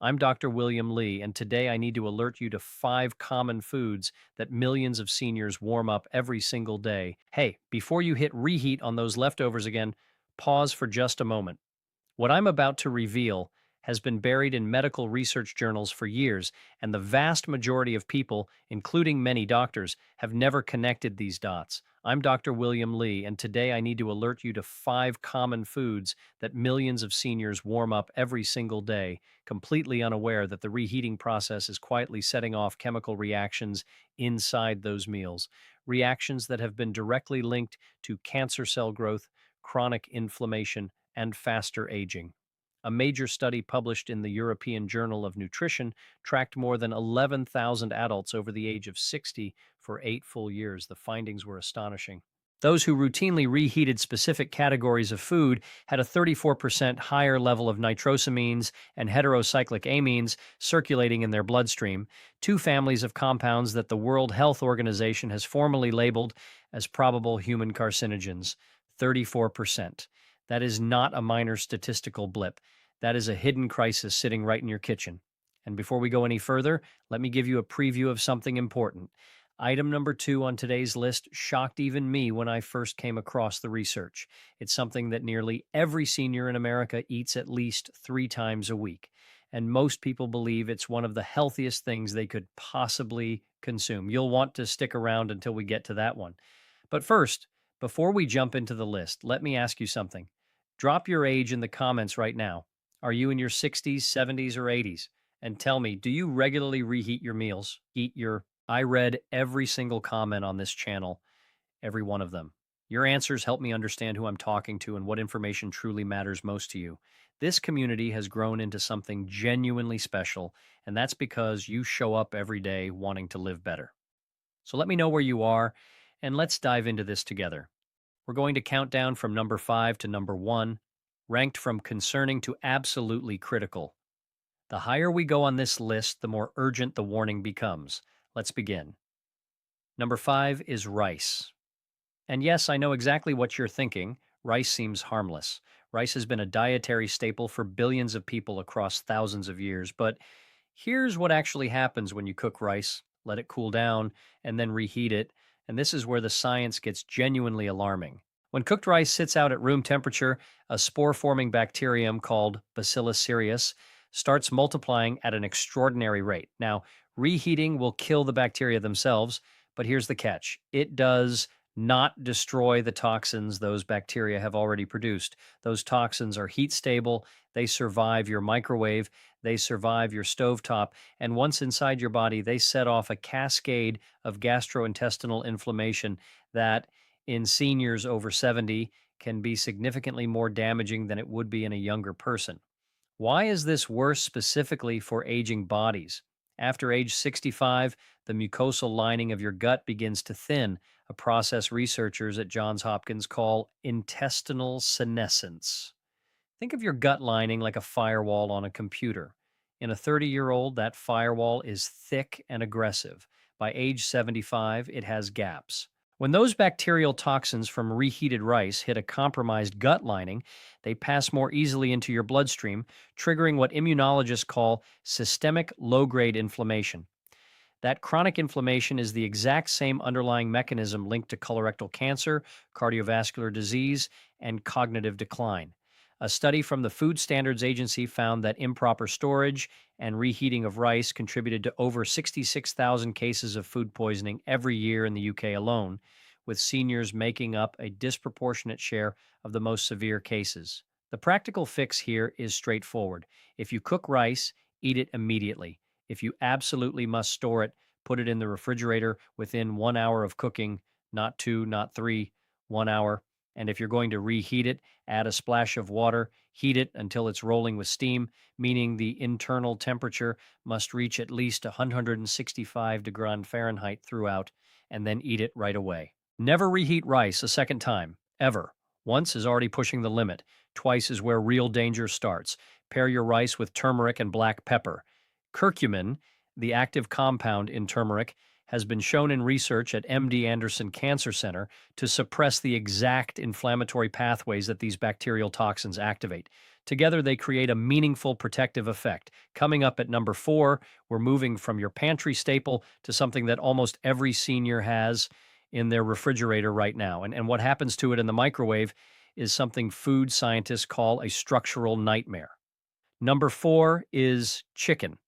I'm Dr. William Lee, and today I need to alert you to 5 common foods that millions of seniors warm up every single day. Hey, before you hit reheat on those leftovers again, pause for just a moment. What I'm about to reveal has been buried in medical research journals for years, and the vast majority of people, including many doctors, have never connected these dots. I'm Dr. William Lee, and today I need to alert you to 5 common foods that millions of seniors warm up every single day, completely unaware that the reheating process is quietly setting off chemical reactions inside those meals. Reactions that have been directly linked to cancer cell growth, chronic inflammation, and faster aging. A major study published in the European Journal of Nutrition tracked more than 11,000 adults over the age of 60 for 8 full years. The findings were astonishing. Those who routinely reheated specific categories of food had a 34% higher level of nitrosamines and heterocyclic amines circulating in their bloodstream, two families of compounds that the World Health Organization has formally labeled as probable human carcinogens. 34%. That is not a minor statistical blip. That is a hidden crisis sitting right in your kitchen. And before we go any further, let me give you a preview of something important. Item number 2 on today's list shocked even me when I first came across the research. It's something that nearly every senior in America eats at least 3 times a week. And most people believe it's one of the healthiest things they could possibly consume. You'll want to stick around until we get to that one. But first, before we jump into the list, let me ask you something. Drop your age in the comments right now. Are you in your 60s, 70s, or 80s? And tell me, do you regularly reheat your meals? I read every single comment on this channel, every one of them. Your answers help me understand who I'm talking to and what information truly matters most to you. This community has grown into something genuinely special, and that's because you show up every day wanting to live better. So let me know where you are, and let's dive into this together. We're going to count down from number 5 to number 1, ranked from concerning to absolutely critical. The higher we go on this list, the more urgent the warning becomes. Let's begin. Number 5 is rice. And yes, I know exactly what you're thinking. Rice seems harmless. Rice has been a dietary staple for billions of people across thousands of years. But here's what actually happens when you cook rice, let it cool down, and then reheat it. And this is where the science gets genuinely alarming. When cooked rice sits out at room temperature, a spore forming bacterium called Bacillus cereus starts multiplying at an extraordinary rate. Now, reheating will kill the bacteria themselves, but here's the catch: it does not destroy the toxins those bacteria have already produced. Those toxins are heat stable, they survive your microwave, they survive your stovetop, and once inside your body, they set off a cascade of gastrointestinal inflammation that, in seniors over 70, can be significantly more damaging than it would be in a younger person. Why is this worse specifically for aging bodies? After age 65, the mucosal lining of your gut begins to thin, a process researchers at Johns Hopkins call intestinal senescence. Think of your gut lining like a firewall on a computer. In a 30-year-old, that firewall is thick and aggressive. By age 75, it has gaps. When those bacterial toxins from reheated rice hit a compromised gut lining, they pass more easily into your bloodstream, triggering what immunologists call systemic low grade inflammation. That chronic inflammation is the exact same underlying mechanism linked to colorectal cancer, cardiovascular disease, and cognitive decline. A study from the Food Standards Agency found that improper storage and reheating of rice contributed to over 66,000 cases of food poisoning every year in the UK alone, with seniors making up a disproportionate share of the most severe cases. The practical fix here is straightforward. If you cook rice, eat it immediately. If you absolutely must store it, put it in the refrigerator within 1 hour of cooking, not 2, not 3, 1 hour. And if you're going to reheat it, add a splash of water, heat it until it's rolling with steam, meaning the internal temperature must reach at least 165 degrees Fahrenheit throughout, and then eat it right away. Never reheat rice a second time, ever. Once is already pushing the limit. Twice is where real danger starts. Pair your rice with turmeric and black pepper. Curcumin, the active compound in turmeric, has been shown in research at MD Anderson Cancer Center to suppress the exact inflammatory pathways that these bacterial toxins activate. Together, they create a meaningful protective effect. Coming up at number four, we're moving from your pantry staple to something that almost every senior has in their refrigerator right now. And what happens to it in the microwave is something food scientists call a structural nightmare. Number four is chicken.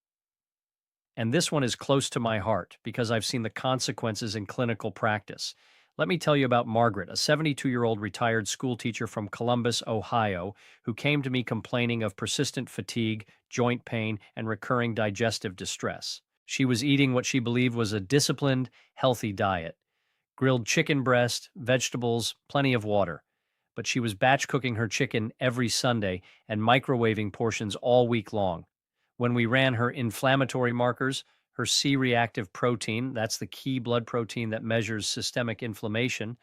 And this one is close to my heart because I've seen the consequences in clinical practice. Let me tell you about Margaret, a 72-year-old retired school teacher from Columbus, Ohio, who came to me complaining of persistent fatigue, joint pain, and recurring digestive distress. She was eating what she believed was a disciplined, healthy diet: grilled chicken breast, vegetables, plenty of water. But she was batch cooking her chicken every Sunday and microwaving portions all week long. When we ran her inflammatory markers, her C reactive protein, that's the key blood protein that measures systemic inflammation,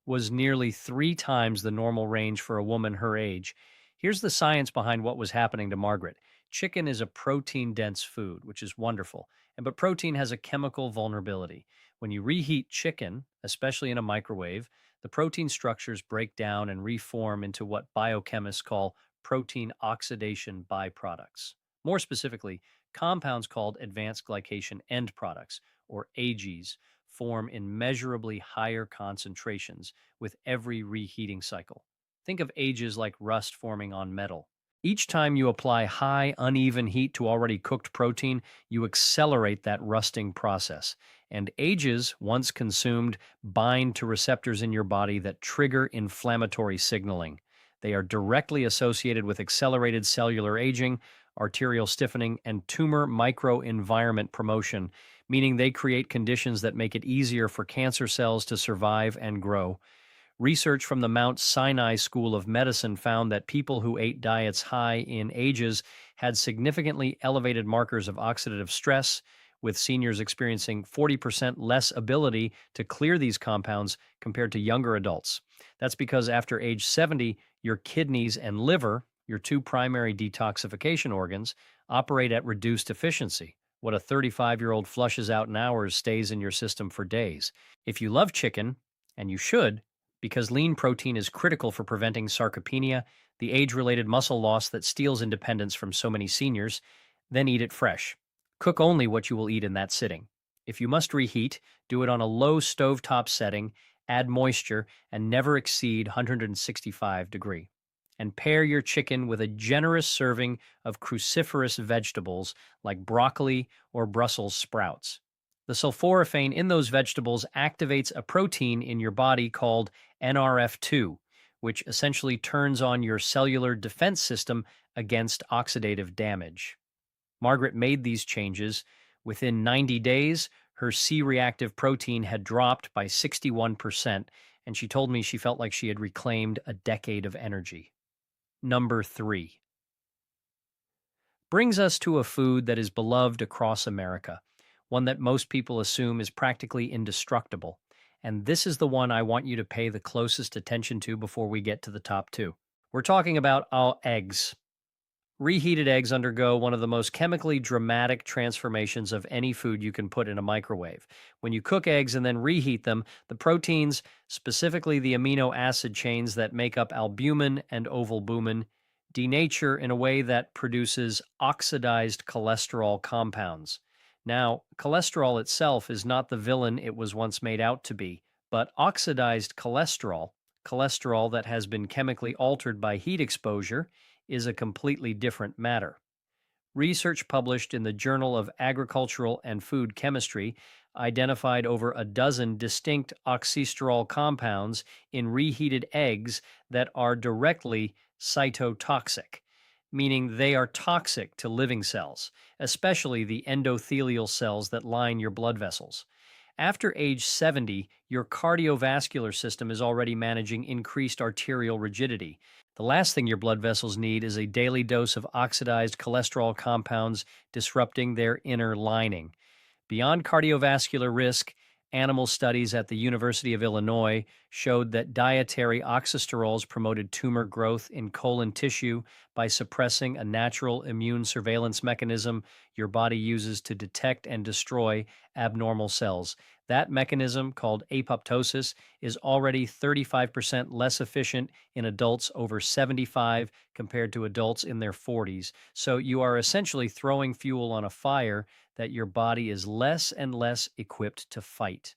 was nearly 3 times the normal range for a woman her age. Here's the science behind what was happening to Margaret. Chicken is a protein dense food, which is wonderful, but protein has a chemical vulnerability. When you reheat chicken, especially in a microwave, the protein structures break down and reform into what biochemists call protein oxidation byproducts. More specifically, compounds called advanced glycation end products, or AGEs, form in measurably higher concentrations with every reheating cycle. Think of ages like rust forming on metal. Each time you apply high, uneven heat to already cooked protein, you accelerate that rusting process. And ages, once consumed, bind to receptors in your body that trigger inflammatory signaling. They are directly associated with accelerated cellular aging, arterial stiffening, and tumor microenvironment promotion, meaning they create conditions that make it easier for cancer cells to survive and grow. Research from the Mount Sinai School of Medicine found that people who ate diets high in ages had significantly elevated markers of oxidative stress, with seniors experiencing 40% less ability to clear these compounds compared to younger adults. That's because after age 70, your kidneys and liver, your two primary detoxification organs, operate at reduced efficiency. What a 35-year-old flushes out in hours stays in your system for days. If you love chicken, and you should, because lean protein is critical for preventing sarcopenia, the age related muscle loss that steals independence from so many seniors, then eat it fresh. Cook only what you will eat in that sitting. If you must reheat, do it on a low stovetop setting, add moisture, and never exceed 165 degree. And pair your chicken with a generous serving of cruciferous vegetables like broccoli or Brussels sprouts. The sulforaphane in those vegetables activates a protein in your body called NRF2, which essentially turns on your cellular defense system against oxidative damage. Margaret made these changes. Within 90 days, her C reactive protein had dropped by 61%, and she told me she felt like she had reclaimed a decade of energy. Number three brings us to a food that is beloved across America, one that most people assume is practically indestructible. And this is the one I want you to pay the closest attention to before we get to the top two. We're talking about eggs. Reheated eggs undergo one of the most chemically dramatic transformations of any food you can put in a microwave. When you cook eggs and then reheat them, the proteins, specifically the amino acid chains that make up albumin and ovalbumin, denature in a way that produces oxidized cholesterol compounds. Now, cholesterol itself is not the villain it was once made out to be, but oxidized cholesterol, cholesterol that has been chemically altered by heat exposure, is a completely different matter. Research published in the Journal of Agricultural and Food Chemistry identified over a dozen distinct oxysterol compounds in reheated eggs that are directly cytotoxic, meaning they are toxic to living cells, especially the endothelial cells that line your blood vessels. After age 70, your cardiovascular system is already managing increased arterial rigidity. The last thing your blood vessels need is a daily dose of oxidized cholesterol compounds disrupting their inner lining. Beyond cardiovascular risk, Animal studies at the University of Illinois showed that dietary oxysterols promoted tumor growth in colon tissue by suppressing a natural immune surveillance mechanism your body uses to detect and destroy abnormal cells. That mechanism, called apoptosis, is already 35% less efficient in adults over 75 compared to adults in their 40s. So you are essentially throwing fuel on a fire that your body is less and less equipped to fight.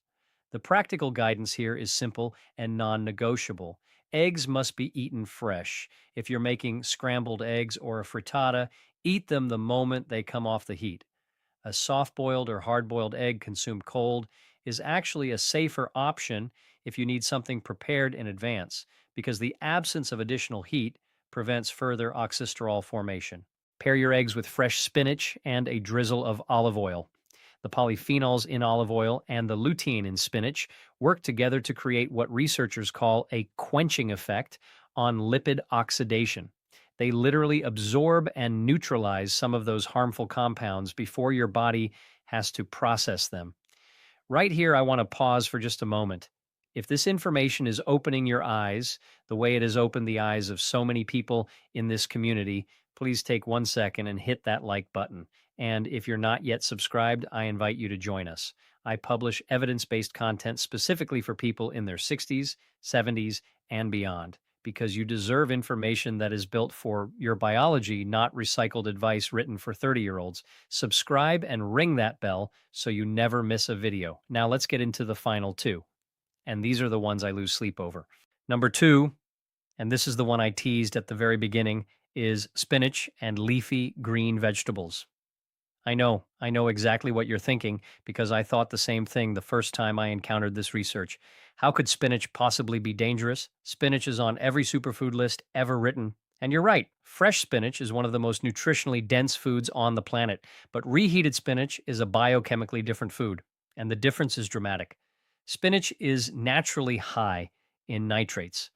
The practical guidance here is simple and non negotiable. Eggs must be eaten fresh. If you're making scrambled eggs or a frittata, eat them the moment they come off the heat. A soft boiled or hard boiled egg consumed cold is actually a safer option if you need something prepared in advance, because the absence of additional heat prevents further oxysterol formation. Pair your eggs with fresh spinach and a drizzle of olive oil. The polyphenols in olive oil and the lutein in spinach work together to create what researchers call a quenching effect on lipid oxidation. They literally absorb and neutralize some of those harmful compounds before your body has to process them. Right here, I want to pause for just a moment. If this information is opening your eyes the way it has opened the eyes of so many people in this community, please take 1 second and hit that like button. And if you're not yet subscribed, I invite you to join us. I publish evidence based content specifically for people in their 60s, 70s, and beyond, because you deserve information that is built for your biology, not recycled advice written for 30-year-olds. Subscribe and ring that bell so you never miss a video. Now let's get into the final two. And these are the ones I lose sleep over. Number two, and this is the one I teased at the very beginning, is spinach and leafy green vegetables. I know exactly what you're thinking, because I thought the same thing the first time I encountered this research. How could spinach possibly be dangerous? Spinach is on every superfood list ever written. And you're right, fresh spinach is one of the most nutritionally dense foods on the planet. But reheated spinach is a biochemically different food, and the difference is dramatic. Spinach is naturally high in nitrates.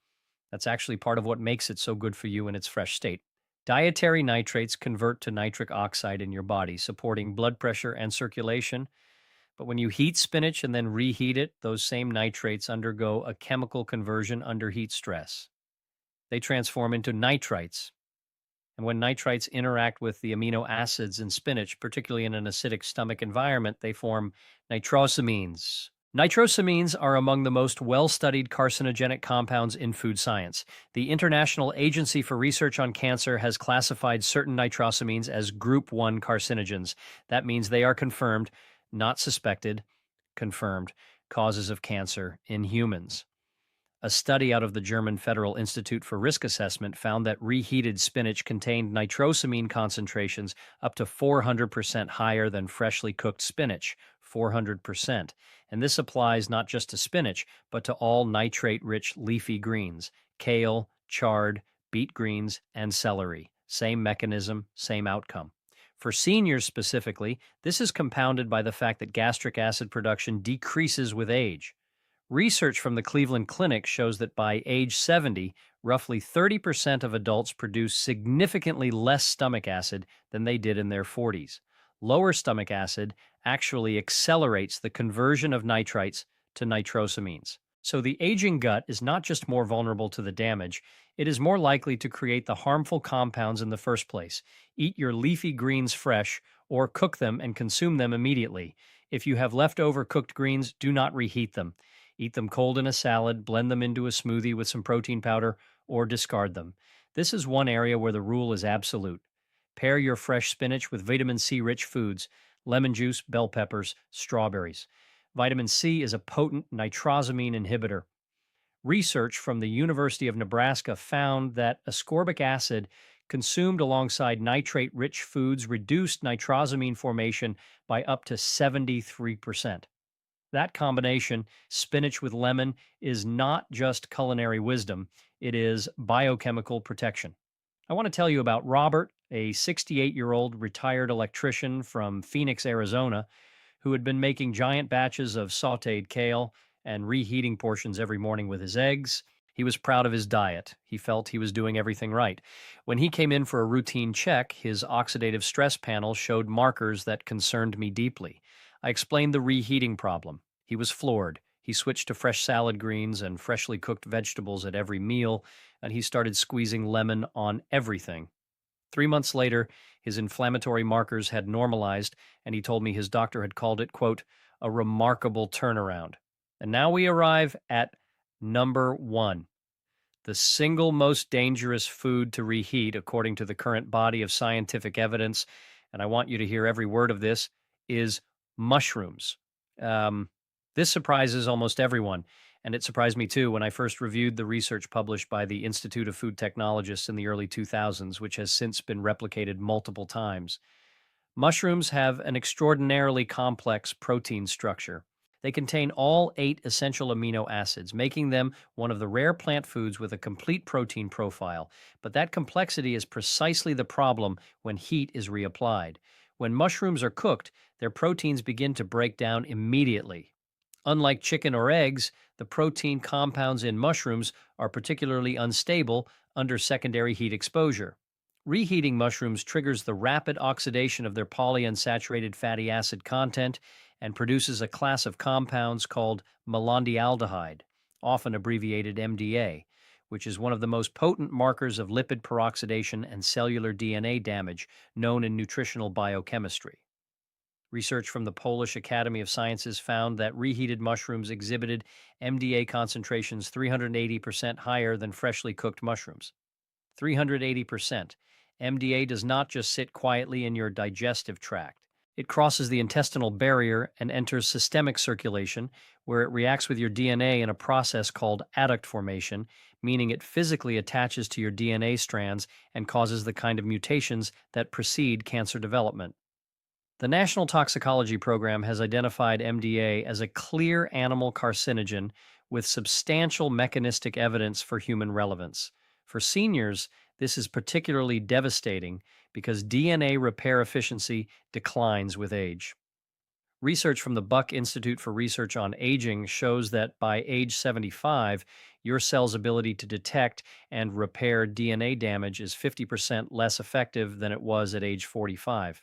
That's actually part of what makes it so good for you in its fresh state. Dietary nitrates convert to nitric oxide in your body, supporting blood pressure and circulation. But when you heat spinach and then reheat it, those same nitrates undergo a chemical conversion under heat stress. They transform into nitrites. And when nitrites interact with the amino acids in spinach, particularly in an acidic stomach environment, they form nitrosamines. Nitrosamines are among the most well-studied carcinogenic compounds in food science. The International Agency for Research on Cancer has classified certain nitrosamines as Group 1 carcinogens. That means they are confirmed, not suspected, confirmed, causes of cancer in humans. A study out of the German Federal Institute for Risk Assessment found that reheated spinach contained nitrosamine concentrations up to 400% higher than freshly cooked spinach, 400%. And this applies not just to spinach, but to all nitrate-rich leafy greens, kale, chard, beet greens, and celery. Same mechanism, same outcome. For seniors specifically, this is compounded by the fact that gastric acid production decreases with age. Research from the Cleveland Clinic shows that by age 70, roughly 30% of adults produce significantly less stomach acid than they did in their 40s. Lower stomach acid actually accelerates the conversion of nitrites to nitrosamines. So the aging gut is not just more vulnerable to the damage, it is more likely to create the harmful compounds in the first place. Eat your leafy greens fresh or cook them and consume them immediately. If you have leftover cooked greens, do not reheat them. Eat them cold in a salad, blend them into a smoothie with some protein powder, or discard them. This is one area where the rule is absolute. Pair your fresh spinach with vitamin C rich foods, lemon juice, bell peppers, strawberries. Vitamin C is a potent nitrosamine inhibitor. Research from the University of Nebraska found that ascorbic acid consumed alongside nitrate rich foods reduced nitrosamine formation by up to 73%. That combination, spinach with lemon, is not just culinary wisdom, it is biochemical protection. I want to tell you about Robert, a 68-year-old retired electrician from Phoenix, Arizona, who had been making giant batches of sautéed kale and reheating portions every morning with his eggs. He was proud of his diet. He felt he was doing everything right. When he came in for a routine check, his oxidative stress panel showed markers that concerned me deeply. I explained the reheating problem. He was floored. He switched to fresh salad greens and freshly cooked vegetables at every meal, and he started squeezing lemon on everything. 3 months later, his inflammatory markers had normalized, and he told me his doctor had called it, quote, a remarkable turnaround. And now we arrive at number one. The single most dangerous food to reheat, according to the current body of scientific evidence, and I want you to hear every word of this, is mushrooms. Um, this surprises almost everyone, and it surprised me too when I first reviewed the research published by the Institute of Food Technologists in the early 2000s, which has since been replicated multiple times. Mushrooms have an extraordinarily complex protein structure. They contain all 8 essential amino acids, making them one of the rare plant foods with a complete protein profile. But that complexity is precisely the problem when heat is reapplied. When mushrooms are cooked, their proteins begin to break down immediately. Unlike chicken or eggs, the protein compounds in mushrooms are particularly unstable under secondary heat exposure. Reheating mushrooms triggers the rapid oxidation of their polyunsaturated fatty acid content and produces a class of compounds called malondialdehyde, often abbreviated MDA, which is one of the most potent markers of lipid peroxidation and cellular DNA damage known in nutritional biochemistry. Research from the Polish Academy of Sciences found that reheated mushrooms exhibited MDA concentrations 380% higher than freshly cooked mushrooms. 380%. MDA does not just sit quietly in your digestive tract. It crosses the intestinal barrier and enters systemic circulation, where it reacts with your DNA in a process called adduct formation, meaning it physically attaches to your DNA strands and causes the kind of mutations that precede cancer development. The National Toxicology Program has identified MDA as a clear animal carcinogen with substantial mechanistic evidence for human relevance. For seniors, this is particularly devastating because DNA repair efficiency declines with age. Research from the Buck Institute for Research on Aging shows that by age 75, your cell's ability to detect and repair DNA damage is 50% less effective than it was at age 45.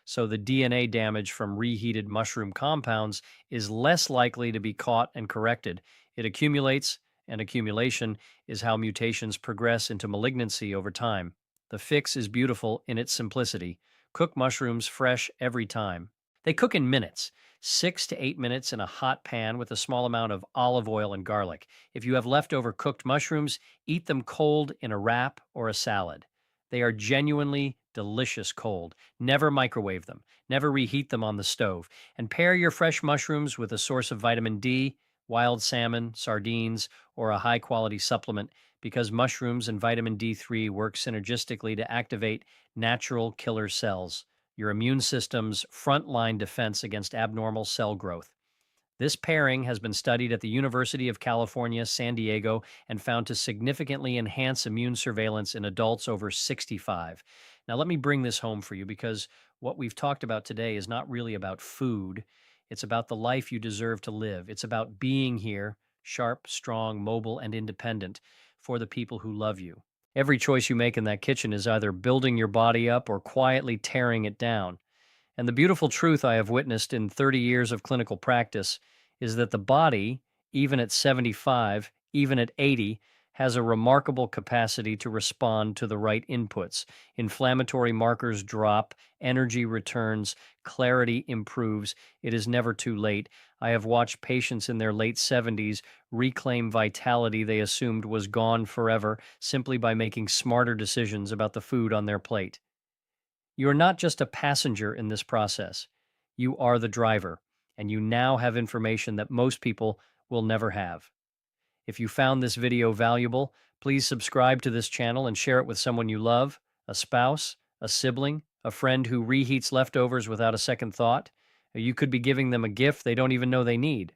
So the DNA damage from reheated mushroom compounds is less likely to be caught and corrected. It accumulates, and accumulation is how mutations progress into malignancy over time. The fix is beautiful in its simplicity. Cook mushrooms fresh every time. They cook in minutes, 6 to 8 minutes in a hot pan with a small amount of olive oil and garlic. If you have leftover cooked mushrooms, eat them cold in a wrap or a salad. They are genuinely delicious cold. Never microwave them. Never reheat them on the stove. And pair your fresh mushrooms with a source of vitamin D, wild salmon, sardines, or a high quality supplement because mushrooms and vitamin D3 work synergistically to activate natural killer cells, your immune system's frontline defense against abnormal cell growth. This pairing has been studied at the University of California, San Diego, and found to significantly enhance immune surveillance in adults over 65. Now, let me bring this home for you because what we've talked about today is not really about food. It's about the life you deserve to live. It's about being here, sharp, strong, mobile, and independent for the people who love you. Every choice you make in that kitchen is either building your body up or quietly tearing it down. And the beautiful truth I have witnessed in 30 years of clinical practice is that the body, even at 75, even at 80, has a remarkable capacity to respond to the right inputs. Inflammatory markers drop, energy returns, clarity improves. It is never too late. I have watched patients in their late 70s reclaim vitality they assumed was gone forever simply by making smarter decisions about the food on their plate. You are not just a passenger in this process. You are the driver, and you now have information that most people will never have. If you found this video valuable, please subscribe to this channel and share it with someone you love, a spouse, a sibling, a friend who reheats leftovers without a second thought. You could be giving them a gift they don't even know they need.